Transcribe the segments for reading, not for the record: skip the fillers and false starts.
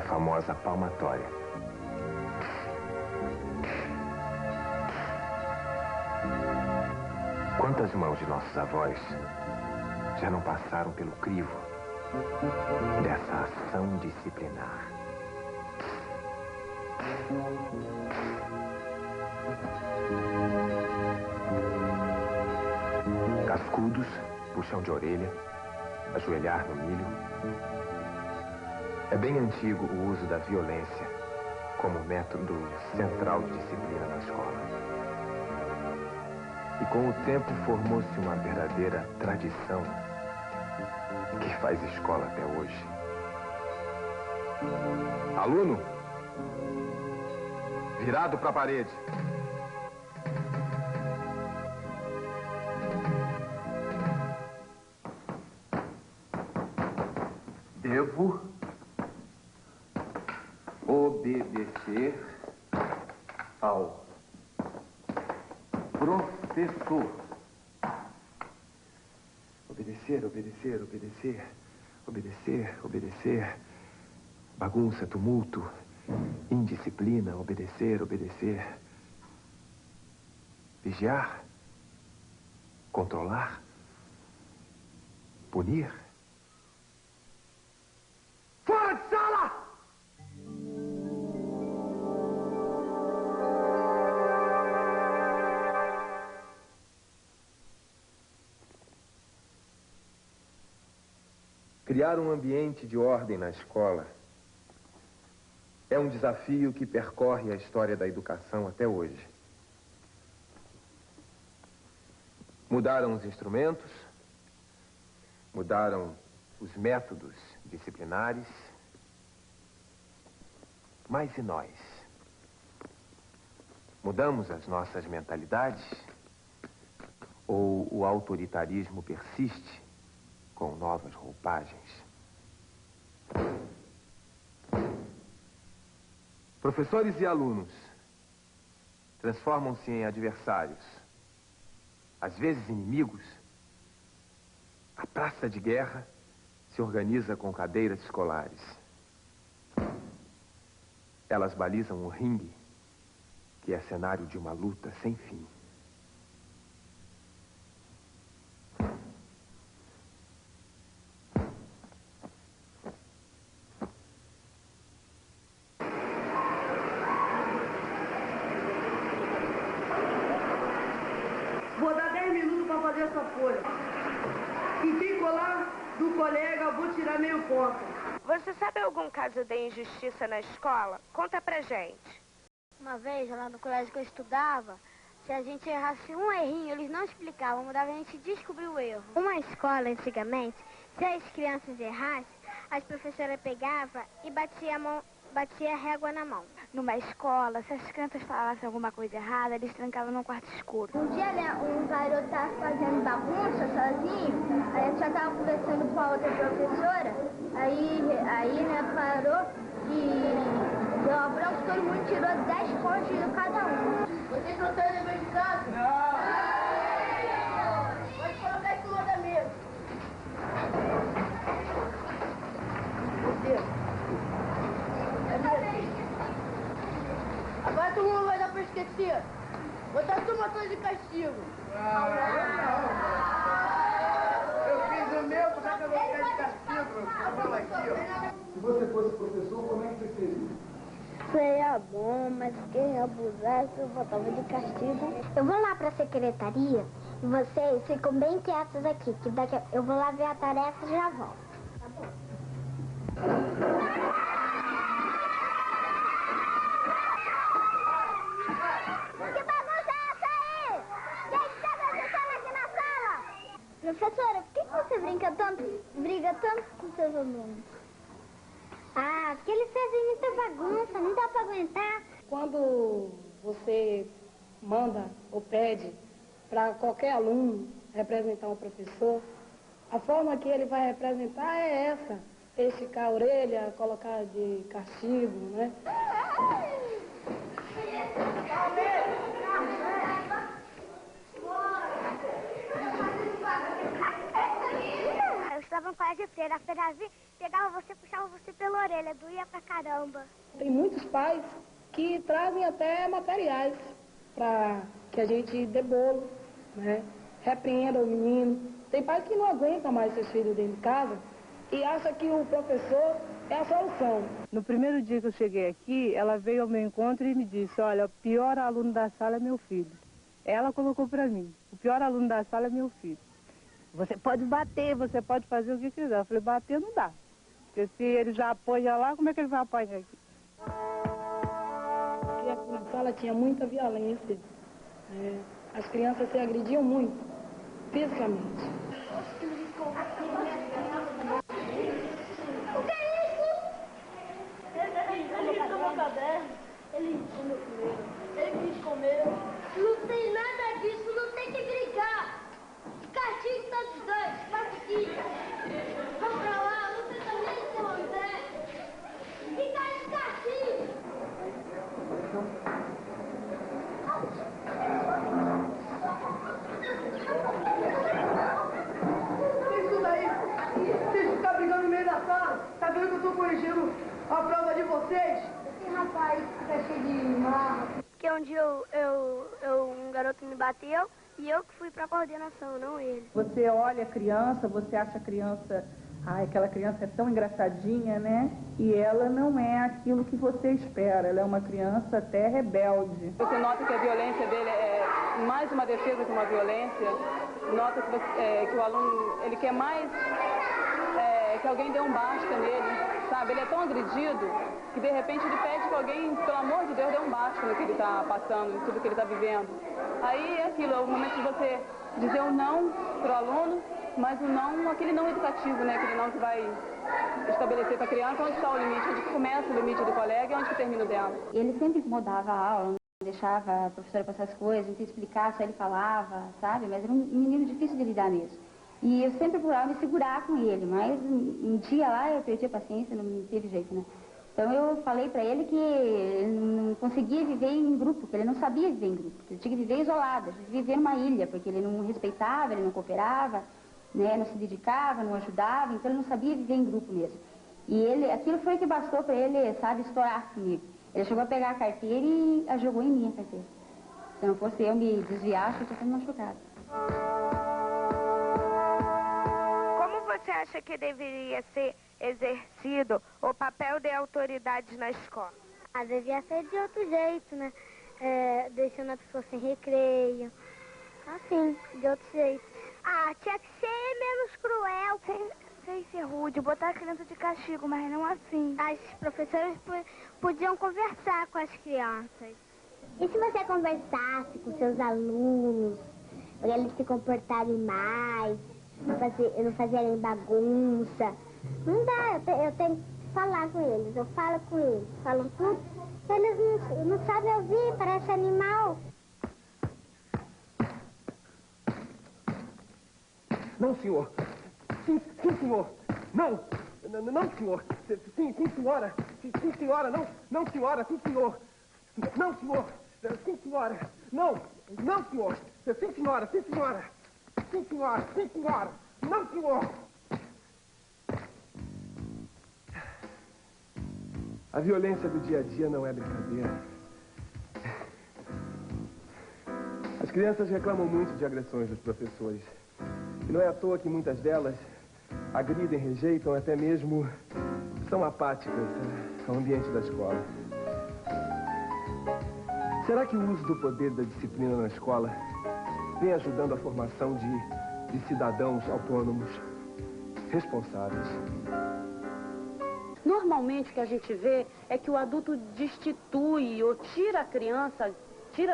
a famosa palmatória. Quantas mãos de nossos avós já não passaram pelo crivo dessa ação disciplinar? Cascudos, puxão de orelha, ajoelhar no milho. É bem antigo o uso da violência como método central de disciplina na escola. E com o tempo formou-se uma verdadeira tradição que faz escola até hoje. Aluno, virado para a parede. Devo obedecer ao professor. Obedecer, obedecer, obedecer, obedecer, obedecer. Bagunça, tumulto, indisciplina, obedecer, obedecer. Vigiar, controlar, punir. Fora de sala! Criar um ambiente de ordem na escola é um desafio que percorre a história da educação até hoje. Mudaram os instrumentos, mudaram os métodos disciplinares, mas e nós? Mudamos as nossas mentalidades? Ou o autoritarismo persiste com novas roupagens? Professores e alunos transformam-se em adversários, às vezes inimigos. A praça de guerra se organiza com cadeiras escolares. Elas balizam o ringue, que é cenário de uma luta sem fim. Vou dar 10 minutos para fazer essa folha. E quem colar do colega, eu vou tirar meio ponto. Você sabe algum caso de injustiça na escola? Conta pra gente. Uma vez, lá no colégio que eu estudava, se a gente errasse um errinho, eles não explicavam, mandavam a gente descobrir o erro. Uma escola, antigamente, se as crianças errassem, as professoras pegavam e batia a régua na mão. Numa escola, se as crianças falassem alguma coisa errada, eles trancavam num quarto escuro. Um dia, né, um garoto estava fazendo bagunça sozinho, aí a tia estava conversando com a outra professora, aí, né, parou e deu uma bronca, todo mundo tirou 10 pontos de cada um. Vocês não estão dever de casa? Não! Pode colocar em cima da mesa. Você. Agora todo mundo vai dar pra esquecer. Botar a turma toda de castigo. Eu fiz o meu, por que eu vou ficar de castigo? Fala aqui, ó. Se você fosse professor, como é que você seria? Seria bom, mas quem abusasse eu botava de castigo. Eu vou lá pra secretaria e vocês ficam bem quietos aqui, que daqui eu vou lá ver a tarefa e já volto. Tá bom? Que bagunça é essa aí? Quem está bagunçando aqui na sala? Professora, por que você briga tanto com seus alunos? Ah, porque eles fazem muita bagunça, não dá pra aguentar. Quando você manda ou pede para qualquer aluno representar um professor, a forma que ele vai representar é essa. Esticar a orelha, colocar de castigo, né? Eu estava no colégio de freira, a freira pegava você, puxava você pela orelha, doía pra caramba. Tem muitos pais que trazem até materiais para que a gente dê bolo, né? Repreenda o menino. Tem pais que não aguentam mais seus filhos dentro de casa e acham que o professor é a solução. No primeiro dia que eu cheguei aqui, ela veio ao meu encontro e me disse, olha, o pior aluno da sala é meu filho. Ela colocou para mim, o pior aluno da sala é meu filho. Você pode bater, você pode fazer o que quiser. Eu falei, bater não dá. Porque se ele já apoia lá, como é que ele vai apanhar aqui? Aqui na sala tinha muita violência. As crianças se agrediam muito, fisicamente. O que é isso? Ele quis meu caderno. Ele quis comer. Não tem nada disso, não tem que brigar. Castigo tá dos dois, mas aqui. Vamos pra lá, você também, seu André. Fica aí de castigo. Isso daí, vocês ficam brigando no meio da sala. Tá vendo que eu tô corrigindo a prova de vocês? Esse rapaz fica cheio de marra. Porque um dia um garoto me bateu e eu que fui pra coordenação, não ele. Você olha a criança, você acha a criança, ai, aquela criança é tão engraçadinha, né? E ela não é aquilo que você espera, ela é uma criança até rebelde. Você nota que a violência dele é mais uma defesa que uma violência, nota que o aluno, ele quer mais que alguém dê um basta nele, sabe? Ele é tão agredido que de repente ele pede que alguém, pelo amor de Deus, dê um basta no que ele está passando, em tudo que ele está vivendo. Aí é aquilo, é o momento de você dizer um não para o aluno, mas o não, aquele não educativo, né? Aquele não que vai estabelecer para a criança onde está o limite, onde começa o limite do colega e onde que termina o dela. Ele sempre incomodava a aula, não deixava a professora passar as coisas, não explicar, só ele falava, sabe? Mas era um menino difícil de lidar mesmo. E eu sempre procurava me segurar com ele, mas um dia lá eu perdi a paciência, não teve jeito, né? Então eu falei pra ele que ele não conseguia viver em grupo, que ele não sabia viver em grupo, que ele tinha que viver isolado, viver numa ilha, porque ele não respeitava, ele não cooperava, né, não se dedicava, não ajudava, então ele não sabia viver em grupo mesmo. E aquilo foi o que bastou pra ele, sabe, estourar comigo. Ele chegou a pegar a carteira e a jogou em mim a carteira. Se não fosse eu me desviar, eu tinha sido machucada. Como você acha que deveria ser exercido o papel de autoridade na escola? Devia ser de outro jeito, né? Deixando a pessoa sem recreio. Assim, de outro jeito. Tinha que ser menos cruel. Sem ser rude, botar a criança de castigo, mas não assim. As professoras podiam conversar com as crianças. E se você conversasse com seus alunos, para eles se comportarem mais, não fazerem bagunça? Não dá, eu tenho que falar com eles, eu falo com eles, falo tudo. Eles não sabem ouvir, parece animal. Não, senhor. Sim, senhor. Não, senhor. Sim, senhora. Sim, senhora. Não, senhora. Sim, senhor. Não, senhor. Sim, senhora. Não, senhor. Sim, senhora. Sim, senhora. Sim, senhora. Sim, senhora. Não, senhor. A violência do dia a dia não é brincadeira. As crianças reclamam muito de agressões dos professores. E não é à toa que muitas delas agridem, rejeitam, até mesmo são apáticas ao ambiente da escola. Será que o uso do poder da disciplina na escola vem ajudando a formação de cidadãos autônomos, responsáveis? Normalmente o que a gente vê é que o adulto destitui ou tira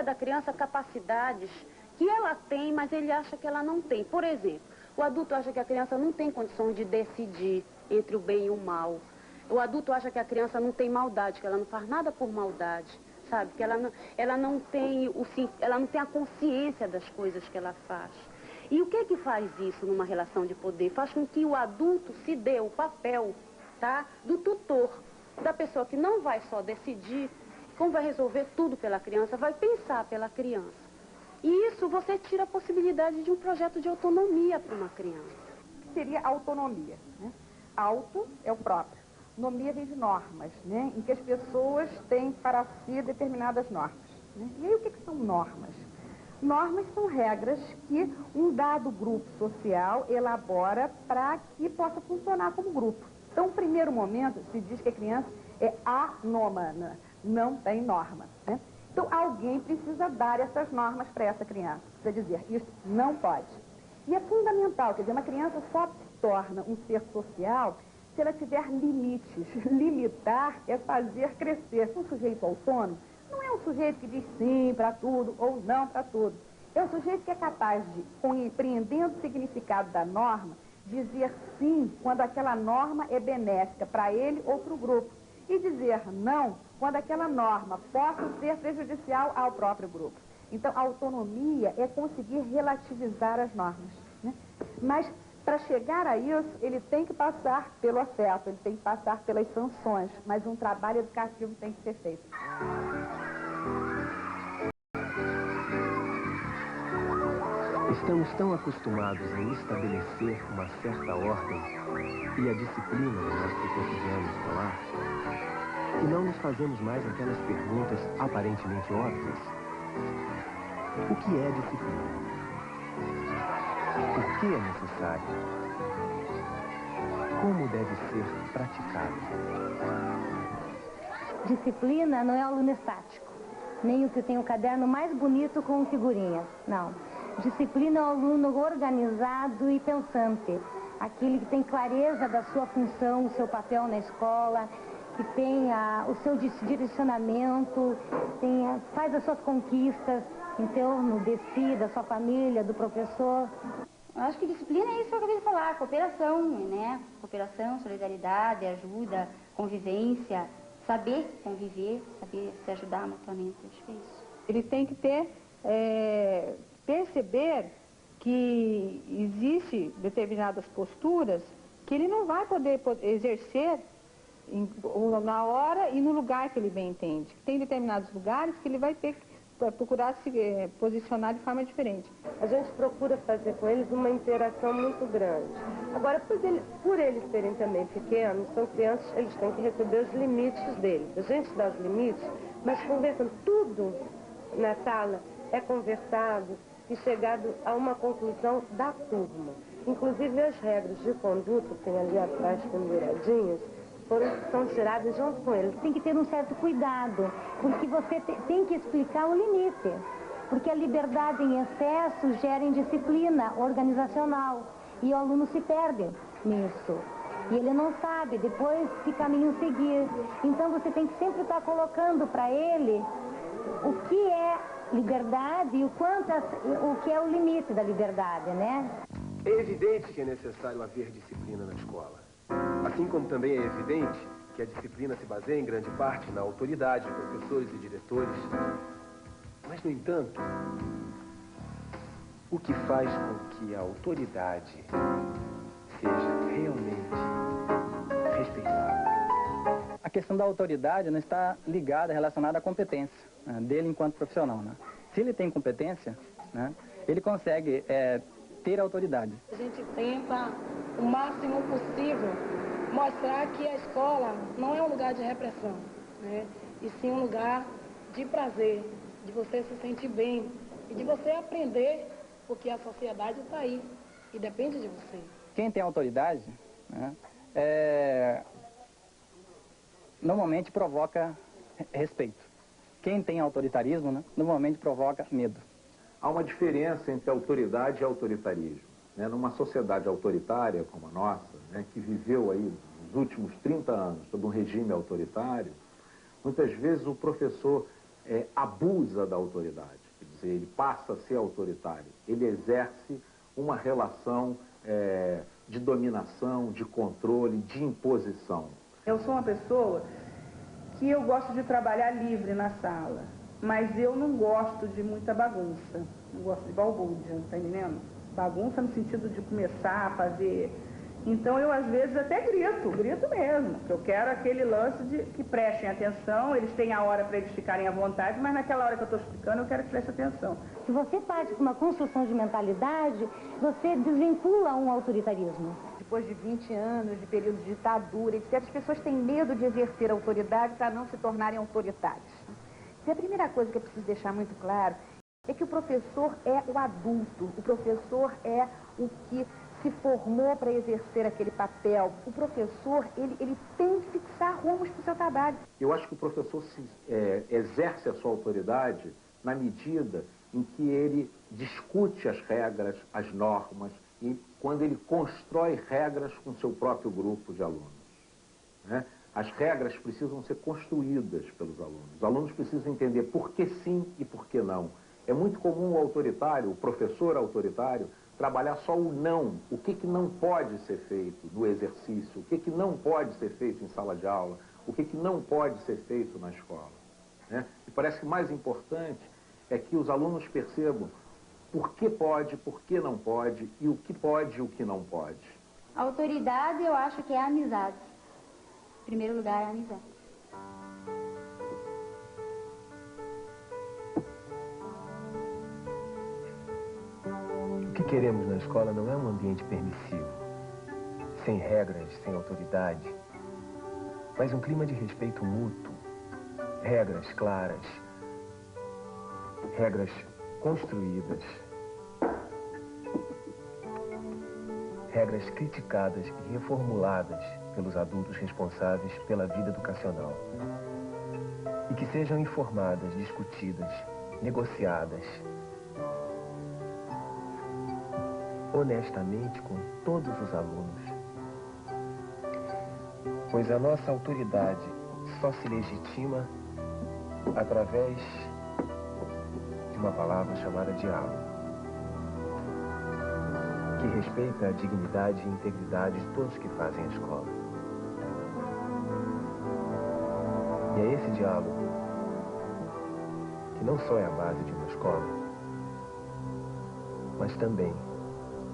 da criança capacidades que ela tem, mas ele acha que ela não tem. Por exemplo, o adulto acha que a criança não tem condições de decidir entre o bem e o mal. O adulto acha que a criança não tem maldade, que ela não faz nada por maldade, sabe? Que ela não tem a consciência das coisas que ela faz. E o que faz isso numa relação de poder? Faz com que o adulto se dê o papel, tá, do tutor, da pessoa que não vai só decidir como vai resolver tudo pela criança, vai pensar pela criança. E isso você tira a possibilidade de um projeto de autonomia para uma criança. Seria autonomia, né? Auto é o próprio. Nomia vem de normas, né? Em que as pessoas têm para si determinadas normas. Né? E aí o que são normas? Normas são regras que um dado grupo social elabora para que possa funcionar como grupo. Então, no primeiro momento, se diz que a criança é anômana, não tem norma. Né? Então, alguém precisa dar essas normas para essa criança. Precisa dizer, isso não pode. E é fundamental, quer dizer, uma criança só se torna um ser social se ela tiver limites. Limitar é fazer crescer. Um sujeito autônomo não é um sujeito que diz sim para tudo ou não para tudo. É um sujeito que é capaz de, compreendendo o significado da norma, dizer sim quando aquela norma é benéfica para ele ou para o grupo. E dizer não quando aquela norma possa ser prejudicial ao próprio grupo. Então, a autonomia é conseguir relativizar as normas. Né? Mas, para chegar a isso, ele tem que passar pelo afeto, ele tem que passar pelas sanções, mas um trabalho educativo tem que ser feito. Estamos tão acostumados em estabelecer uma certa ordem e a disciplina no nosso cotidiano escolar que não nos fazemos mais aquelas perguntas aparentemente óbvias. O que é disciplina? Por que é necessário? Como deve ser praticado? Disciplina não é aluno estático, nem o que tem o caderno mais bonito com figurinhas, não. Disciplina é um aluno organizado e pensante, aquele que tem clareza da sua função, o seu papel na escola, que tem o seu direcionamento, faz as suas conquistas em torno de si, da sua família, do professor. Eu acho que disciplina é isso que eu acabei de falar, cooperação, né? Cooperação, solidariedade, ajuda, convivência, saber conviver, saber se ajudar mutuamente, acho que é isso. Ele tem que ter, perceber que existe determinadas posturas que ele não vai poder exercer na hora e no lugar que ele bem entende. Tem determinados lugares que ele vai ter que procurar se posicionar de forma diferente. A gente procura fazer com eles uma interação muito grande. Agora, por eles serem também pequenos, são crianças, eles têm que receber os limites deles. A gente dá os limites, mas conversando tudo na sala é conversado e chegado a uma conclusão da turma. Inclusive as regras de conduta, que tem ali atrás penduradinhas, são tiradas junto com eles. Tem que ter um certo cuidado, porque você tem que explicar o limite. Porque a liberdade em excesso gera indisciplina organizacional e o aluno se perde nisso. E ele não sabe depois que caminho seguir. Então você tem que sempre estar colocando para ele o que é liberdade e o que é o limite da liberdade, né? É evidente que é necessário haver disciplina na escola. Assim como também é evidente que a disciplina se baseia em grande parte na autoridade de professores e diretores. Mas, no entanto, o que faz com que a autoridade seja realmente respeitada? A questão da autoridade não está ligada, relacionada à competência, né, dele enquanto profissional. Né? Se ele tem competência, né, ele consegue ter autoridade. A gente tenta, o máximo possível, mostrar que a escola não é um lugar de repressão, né? E sim um lugar de prazer, de você se sentir bem e de você aprender, porque a sociedade está aí e depende de você. Quem tem autoridade, né, normalmente provoca respeito. Quem tem autoritarismo, né, normalmente provoca medo. Há uma diferença entre autoridade e autoritarismo. Né? Numa sociedade autoritária como a nossa, né, que viveu aí nos últimos 30 anos sob um regime autoritário, muitas vezes o professor abusa da autoridade. Quer dizer, ele passa a ser autoritário. Ele exerce uma relação de dominação, de controle, de imposição. Eu sou uma pessoa que eu gosto de trabalhar livre na sala, mas eu não gosto de muita bagunça. Não gosto de balbúrdia, tá entendendo? Bagunça no sentido de começar a fazer. Então eu às vezes até grito mesmo, que eu quero aquele lance de que prestem atenção, eles têm a hora para eles ficarem à vontade, mas naquela hora que eu estou explicando eu quero que prestem atenção. Se você parte com uma construção de mentalidade, você desvincula um autoritarismo. depois de 20 anos de período de ditadura, etc., as pessoas têm medo de exercer autoridade para não se tornarem autoritários. E a primeira coisa que é preciso deixar muito claro é que o professor é o adulto, o professor é o que se formou para exercer aquele papel. O professor, ele tem que fixar rumos para o seu trabalho. Eu acho que o professor exerce a sua autoridade na medida em que ele discute as regras, as normas, e quando ele constrói regras com seu próprio grupo de alunos, né? As regras precisam ser construídas pelos alunos. Os alunos precisam entender por que sim e por que não. É muito comum o autoritário, o professor autoritário, trabalhar só o não, o que não pode ser feito no exercício, o que não pode ser feito em sala de aula, o que não pode ser feito na escola, né? E parece que o mais importante é que os alunos percebam por que pode, por que não pode, e o que pode e o que não pode. A autoridade, eu acho que é a amizade. Em primeiro lugar, é a amizade. O que queremos na escola não é um ambiente permissivo, sem regras, sem autoridade, mas um clima de respeito mútuo, regras claras, regras construídas, regras criticadas e reformuladas pelos adultos responsáveis pela vida educacional e que sejam informadas, discutidas, negociadas honestamente com todos os alunos, pois a nossa autoridade só se legitima através de uma palavra chamada diálogo, que respeita a dignidade e integridade de todos que fazem a escola. E é esse diálogo que não só é a base de uma escola, mas também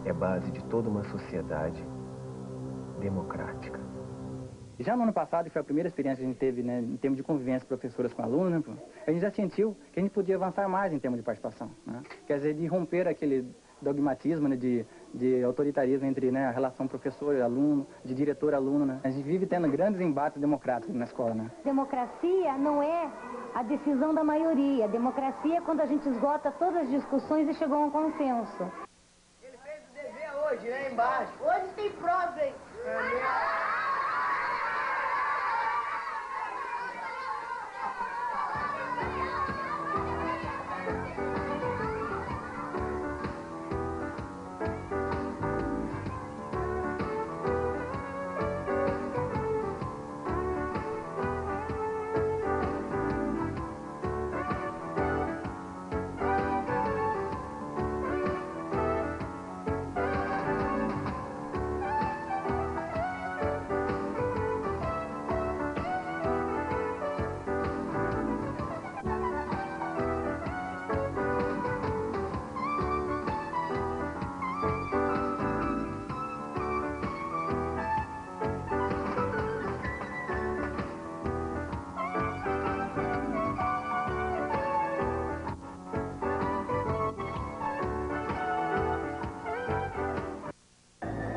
é base de toda uma sociedade democrática. Já no ano passado, que foi a primeira experiência que a gente teve, né, em termos de convivência professoras com alunos, a gente já sentiu que a gente podia avançar mais em termos de participação, né? Quer dizer, de romper aquele dogmatismo, né, de autoritarismo entre, né, a relação professor e aluno, de diretor-aluno, né? A gente vive tendo grandes embates democráticos na escola, né? Democracia não é a decisão da maioria. Democracia é quando a gente esgota todas as discussões e chegou a um consenso. Ele fez o dever hoje, né, embaixo. Hoje tem prova, hein?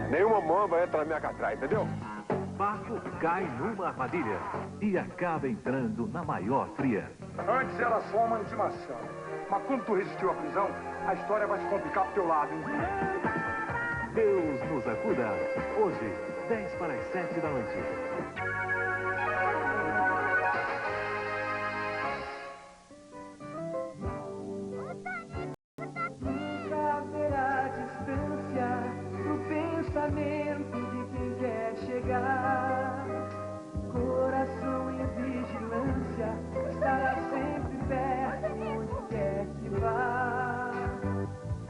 Nenhuma mamba entra na minha catraia, entendeu? Marco cai numa armadilha e acaba entrando na maior fria. Antes era só uma intimação. Mas quando tu resistiu à prisão, a história vai se complicar pro teu lado, hein? Deus nos acuda. Hoje, 10 para as 7 da noite. Nunca haverá distância no pensamento de quem quer chegar. Coração em vigilância, estará sempre perto onde quer que vá.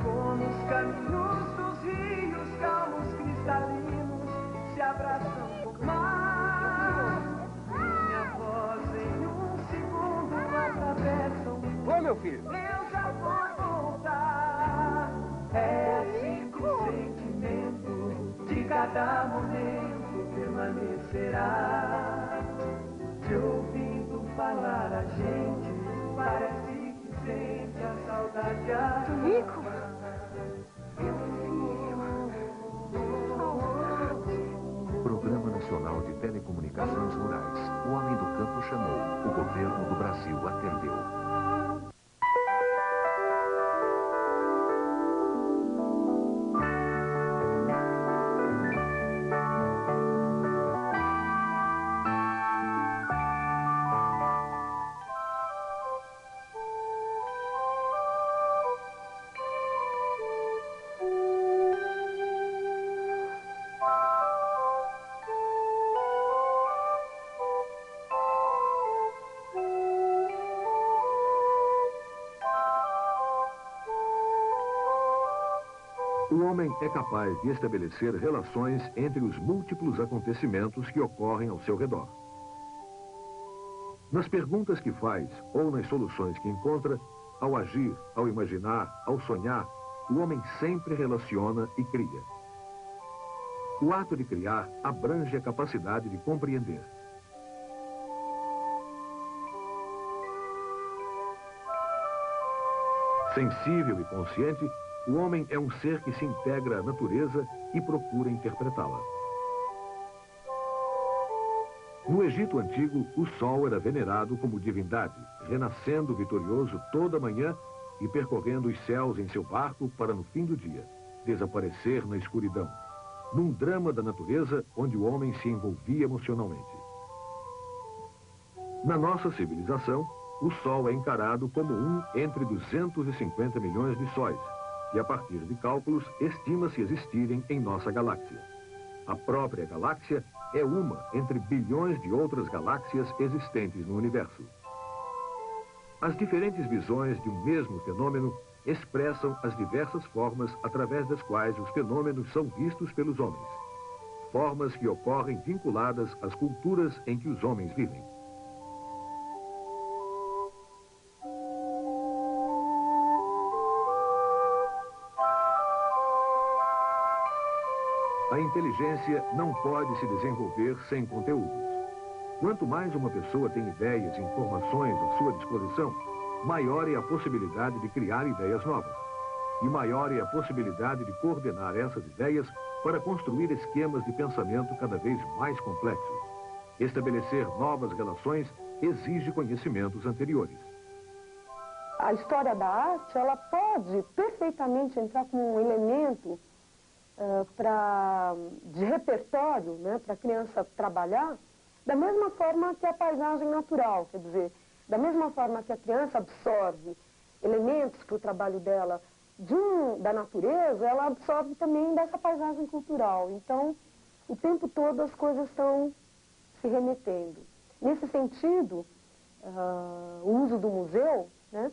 Como os caminhos dos rios calmos cristalinos se abraçam por mar. Minha voz em um segundo atravessa o mundo. Ô, meu filho! Eu já vou voltar. É assim que o sentimento de cada momento permanecerá. Te ouvindo falar a gente, parece que sente a saudade atual. Nico! Meu filho! Por favor! governo do Brasil atendeu. O homem é capaz de estabelecer relações entre os múltiplos acontecimentos que ocorrem ao seu redor. Nas perguntas que faz ou nas soluções que encontra, ao agir, ao imaginar, ao sonhar, o homem sempre relaciona e cria. O ato de criar abrange a capacidade de compreender. Sensível e consciente, o homem é um ser que se integra à natureza e procura interpretá-la. No Egito Antigo, o sol era venerado como divindade, renascendo vitorioso toda manhã e percorrendo os céus em seu barco para, no fim do dia, desaparecer na escuridão, num drama da natureza onde o homem se envolvia emocionalmente. Na nossa civilização, o sol é encarado como um entre 250 milhões de sóis, e a partir de cálculos, estima-se existirem em nossa galáxia. A própria galáxia é uma entre bilhões de outras galáxias existentes no universo. As diferentes visões de um mesmo fenômeno expressam as diversas formas através das quais os fenômenos são vistos pelos homens. Formas que ocorrem vinculadas às culturas em que os homens vivem. A inteligência não pode se desenvolver sem conteúdos. Quanto mais uma pessoa tem ideias e informações à sua disposição, maior é a possibilidade de criar ideias novas. E maior é a possibilidade de coordenar essas ideias para construir esquemas de pensamento cada vez mais complexos. Estabelecer novas relações exige conhecimentos anteriores. A história da arte, ela pode perfeitamente entrar como um elemento de repertório, né, para a criança trabalhar, da mesma forma que a paisagem natural, quer dizer, da mesma forma que a criança absorve elementos para o trabalho dela da natureza, ela absorve também dessa paisagem cultural. Então, o tempo todo as coisas estão se remetendo. Nesse sentido, o uso do museu, né,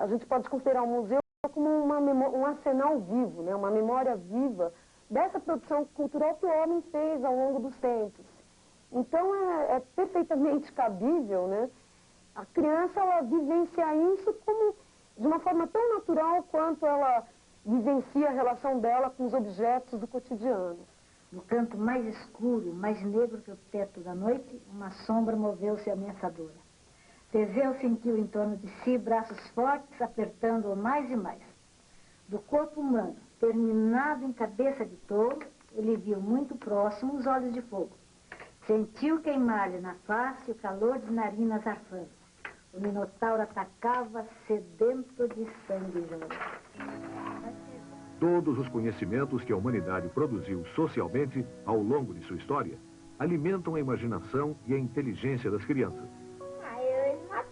a gente pode considerar o museu como um arsenal vivo, né? Uma memória viva dessa produção cultural que o homem fez ao longo dos tempos. Então é perfeitamente cabível, né? A criança ela vivencia isso como de uma forma tão natural quanto ela vivencia a relação dela com os objetos do cotidiano. No canto mais escuro, mais negro que o teto da noite, uma sombra moveu-se ameaçadora. Teseu sentiu em torno de si braços fortes apertando-o mais e mais. Do corpo humano, terminado em cabeça de touro, ele viu muito próximo os olhos de fogo. Sentiu queimar-lhe na face o calor de narinas arfando. O minotauro atacava sedento de sangue jovem. Todos os conhecimentos que a humanidade produziu socialmente ao longo de sua história alimentam a imaginação e a inteligência das crianças.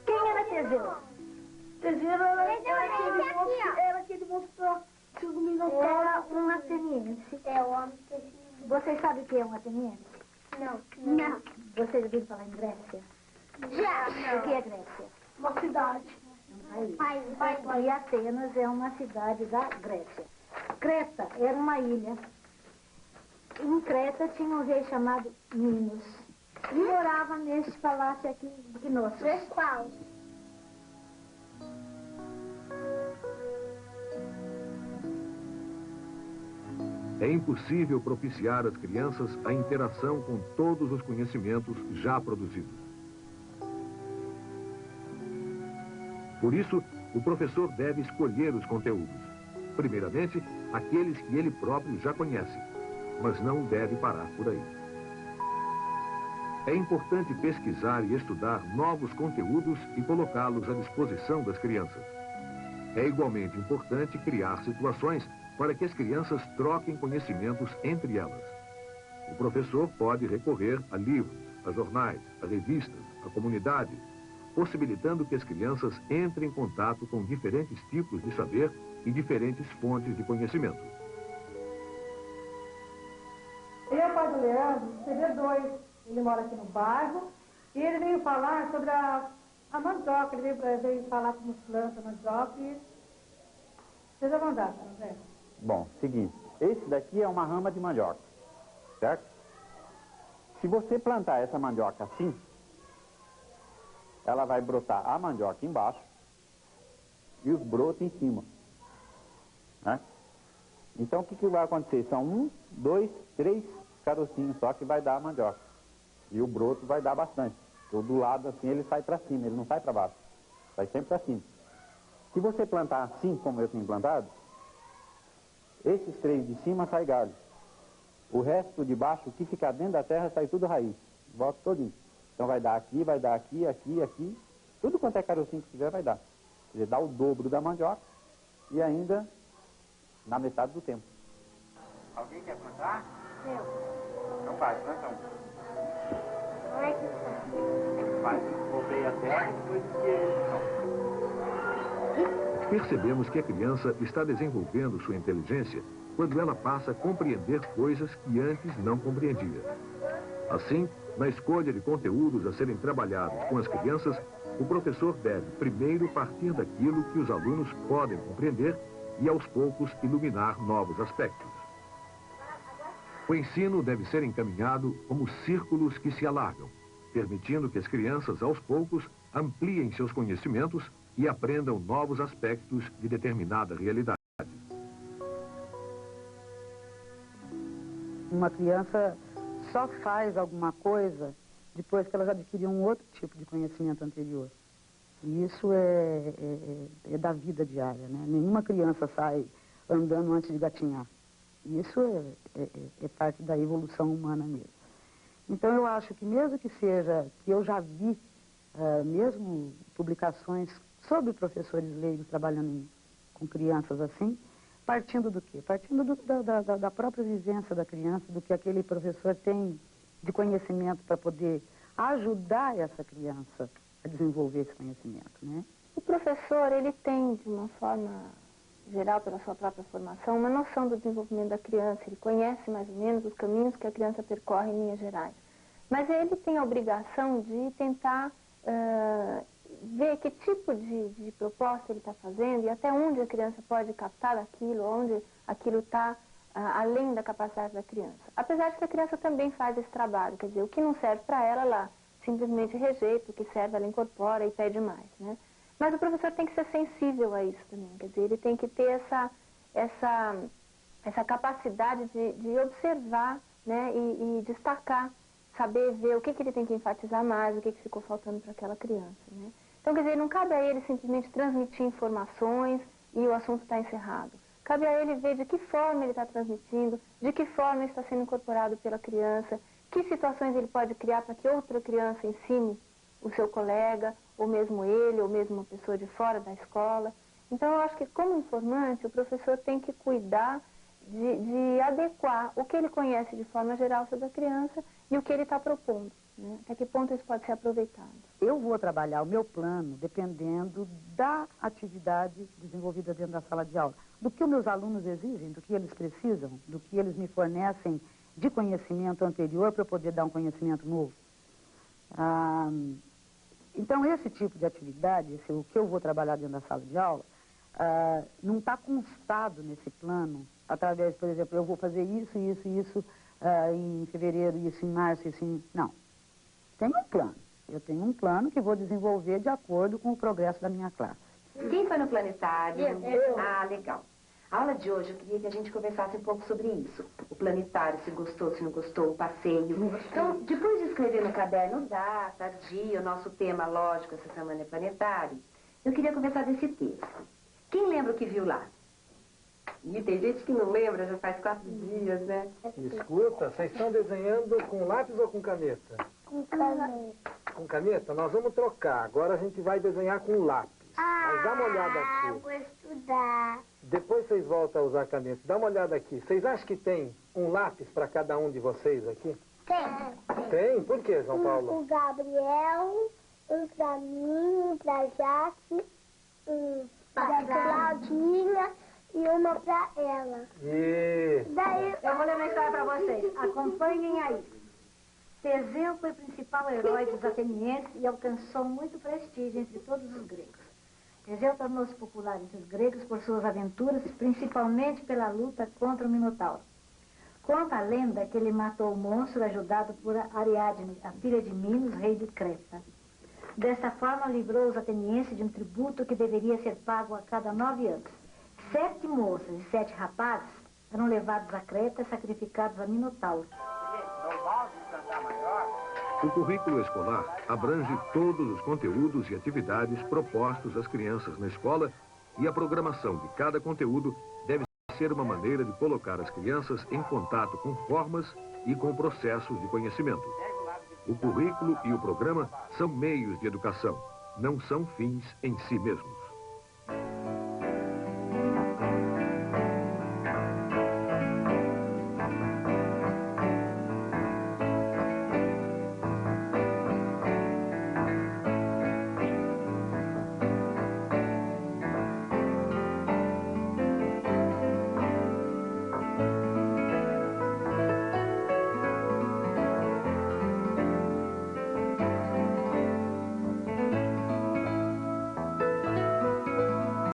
Quem era Teseu? Teseu era que demonstrou que o minotauro era um ateniense. É o homem que... Vocês sabem o que é um ateniense? Não. Vocês ouviram falar em Grécia? Já. O que é Grécia? Uma cidade. Um país. E Atenas é uma cidade da Grécia. Creta era uma ilha. Em Creta tinha um rei chamado Minos. E morava neste palácio aqui de Knossos. Qual? É impossível propiciar às crianças a interação com todos os conhecimentos já produzidos. Por isso, o professor deve escolher os conteúdos. Primeiramente, aqueles que ele próprio já conhece, mas não deve parar por aí. É importante pesquisar e estudar novos conteúdos e colocá-los à disposição das crianças. É igualmente importante criar situações para que as crianças troquem conhecimentos entre elas. O professor pode recorrer a livros, a jornais, a revistas, a comunidade, possibilitando que as crianças entrem em contato com diferentes tipos de saber e diferentes fontes de conhecimento. Ele é o pai do Leandro, CD2. Ele mora aqui no bairro e ele veio falar sobre a mandioca. Ele veio falar como planta a mandioca e... Vocês vão dar, André? Bom, seguinte, esse daqui é uma rama de mandioca, certo? Se você plantar essa mandioca assim, ela vai brotar a mandioca embaixo e os brotos em cima, né? Então o que vai acontecer? São 1, 2, 3 carocinhos só que vai dar a mandioca. E o broto vai dar bastante. Porque do lado assim ele sai para cima, ele não sai para baixo. Sai sempre para cima. Se você plantar assim, como eu tenho plantado, esses 3 de cima sai galho. O resto de baixo, o que ficar dentro da terra, sai tudo raiz. Volta todinho. Então vai dar aqui, aqui, aqui. Tudo quanto é carocinho que tiver vai dar. Quer dizer, dá o dobro da mandioca e ainda na metade do tempo. Alguém quer plantar? Eu. Então vai, planta um. Vai, voltei a terra e depois Percebemos que a criança está desenvolvendo sua inteligência quando ela passa a compreender coisas que antes não compreendia. Assim, na escolha de conteúdos a serem trabalhados com as crianças, o professor deve primeiro partir daquilo que os alunos podem compreender e aos poucos iluminar novos aspectos. O ensino deve ser encaminhado como círculos que se alargam, permitindo que as crianças, aos poucos, ampliem seus conhecimentos e aprendam novos aspectos de determinada realidade. Uma criança só faz alguma coisa depois que ela já adquiriu um outro tipo de conhecimento anterior. E isso é da vida diária, né? Nenhuma criança sai andando antes de gatinhar. Isso é parte da evolução humana mesmo. Então eu acho que mesmo que seja, que eu já vi mesmo publicações sobre professores leigos trabalhando com crianças assim, partindo do quê? Partindo da própria vivência da criança, do que aquele professor tem de conhecimento para poder ajudar essa criança a desenvolver esse conhecimento, né? O professor, ele tem, de uma forma geral, pela sua própria formação, uma noção do desenvolvimento da criança. Ele conhece mais ou menos os caminhos que a criança percorre em linhas gerais. Mas ele tem a obrigação de tentar ver que tipo de proposta ele está fazendo e até onde a criança pode captar aquilo, onde aquilo está além da capacidade da criança. Apesar de que a criança também faz esse trabalho, quer dizer, o que não serve para ela, ela simplesmente rejeita, o que serve ela incorpora e pede mais, né? Mas o professor tem que ser sensível a isso também, quer dizer, ele tem que ter essa capacidade de observar, né, e destacar, saber ver o que ele tem que enfatizar mais, o que ficou faltando para aquela criança, né? Então, quer dizer, não cabe a ele simplesmente transmitir informações e o assunto está encerrado. Cabe a ele ver de que forma ele está transmitindo, de que forma está sendo incorporado pela criança, que situações ele pode criar para que outra criança ensine o seu colega, ou mesmo ele, ou mesmo uma pessoa de fora da escola. Então, eu acho que, como informante, o professor tem que cuidar de adequar o que ele conhece de forma geral sobre a criança e o que ele está propondo, né? Até que ponto isso pode ser aproveitado. Eu vou trabalhar o meu plano dependendo da atividade desenvolvida dentro da sala de aula, do que os meus alunos exigem, do que eles precisam, do que eles me fornecem de conhecimento anterior para eu poder dar um conhecimento novo. Então, esse tipo de atividade, o que eu vou trabalhar dentro da sala de aula, não está constado nesse plano, através, por exemplo, eu vou fazer isso, isso, isso em fevereiro, isso em março, isso em... Não. Tem um plano. Eu tenho um plano que vou desenvolver de acordo com o progresso da minha classe. Quem foi no planetário? Eu. Ah, legal. A aula de hoje eu queria que a gente conversasse um pouco sobre isso. O planetário, se gostou, se não gostou, o passeio. Então, depois de escrever no caderno data, dia, o nosso tema, lógico, essa semana é planetário, eu queria conversar desse texto. Quem lembra o que viu lá? E tem gente que não lembra, já faz 4 dias, né? Escuta, vocês estão desenhando com lápis ou com caneta? Com caneta. Com caneta? Nós vamos trocar. Agora a gente vai desenhar com lápis. Mas dá uma olhada aqui. Eu vou estudar. Depois vocês voltam a usar caneta. Dá uma olhada aqui. Vocês acham que tem um lápis para cada um de vocês aqui? Tem. Tem? Por quê, João Paulo? O Gabriel, um pra mim, um pra Jaque, um pra Claudinha e uma pra ela. Isso. Daí, eu vou ler uma história pra vocês. Acompanhem aí. Teseu foi o principal herói dos atenienses e alcançou muito prestígio entre todos os gregos. Teseu tornou-se popular entre os gregos por suas aventuras, principalmente pela luta contra o Minotauro. Conta a lenda que ele matou o monstro ajudado por Ariadne, a filha de Minos, rei de Creta. Desta forma, livrou os atenienses de um tributo que deveria ser pago a cada 9 anos. 7 moças e 7 rapazes eram levados a Creta e sacrificados a Minotauro. O currículo escolar abrange todos os conteúdos e atividades propostos às crianças na escola e a programação de cada conteúdo deve ser uma maneira de colocar as crianças em contato com formas e com processos de conhecimento. O currículo e o programa são meios de educação, não são fins em si mesmos.